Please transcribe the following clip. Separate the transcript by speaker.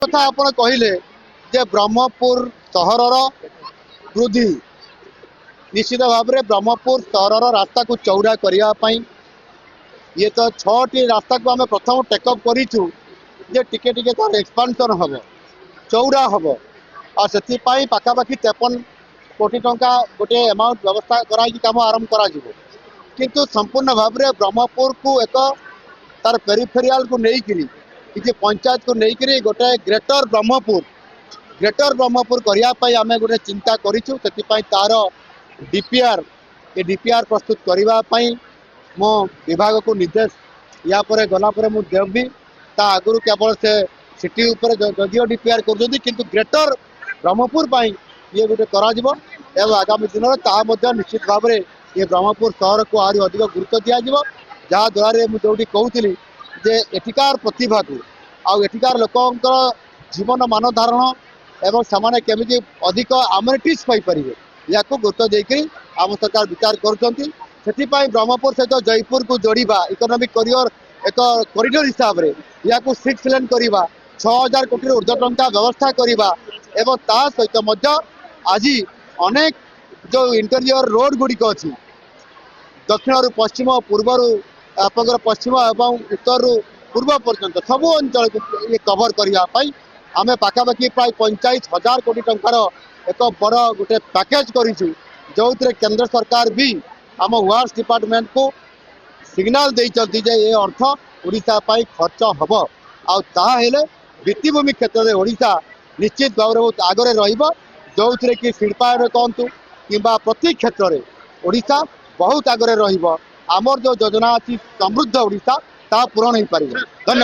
Speaker 1: कथा आपण कहले जे ब्रह्मपुर सहर वृद्धि निश्चित भाव में ब्रह्मपुर सहर रास्ता को चौड़ा करने ये तो 6टी रास्ता को आम प्रथम टेकअप करूँ जे टिके टिके तार एक्सपांशन हम चौड़ा हम और से पाखापाखि 53 कोटी टंका गोटे अमाउंट व्यवस्था कराई काम आरंभ करा किंतु संपूर्ण भाव में ब्रह्मपुर को एक तार पेरिफेरियाल को लेकिन किसी पंचायत को लेकिन गोटे ग्रेटर ब्रह्मपुर करने आम गोटे चिंता करूँ से तार डीपीआर ये डीपीआर प्रस्तुत करने मो विभाग को निर्देश या पर गलापर मुझे देवी ता आगु केवल से सिटी उपर जदिव डीपीआर कर ग्रेटर ब्रह्मपुर ये गोटे कर आगामी दिन में निश्चित भाव में ये ब्रह्मपुर सहर को आहरी अधिक गुरुत्व दिज्व जहाद्वारा मुझे कहती जे एठिकार प्रतिभा को आठिकार लोकंर जीवन मान धारण एवं से केमी अधिक आमेनिटीज पाइपर या गुरुत्व देकर आम सरकार विचार कर ब्रह्मपुर सहित जयपुर को जोड़ा इकोनॉमिक करियर एक कॉरिडोर हिसाब से या 6 लेन करवा 6000 कोटी ऊर्ध्व टंका व्यवस्था करवा एवं ता सहित आज अनेक जो इंटीरियर रोड गुड़िक अच्छी दक्षिण रु पश्चिम पूर्वर आपंकर पश्चिम एवं उत्तर रु पूर्व पर्यंत सबू अंचल को ये कवर करने आम पाखापाखि प्राय 45,000 कोटी टंकार एक बड़ गोटे पैकेज करूँ जो केंद्र सरकार भी आम वर्क्स डिपार्टमेंट को सिग्नाल देते ये अर्थ ओडिशा खर्च हम आने भित्तिभूमि क्षेत्र में ओडिशा निश्चित भाव में बहुत आगे रो कि शिल्पायन कहतु कि प्रति क्षेत्र में ओडिशा बहुत आगे रमर जो योजना अच्छी समृद्ध ओडिशा ता पूरण हो पार। धन्यवाद।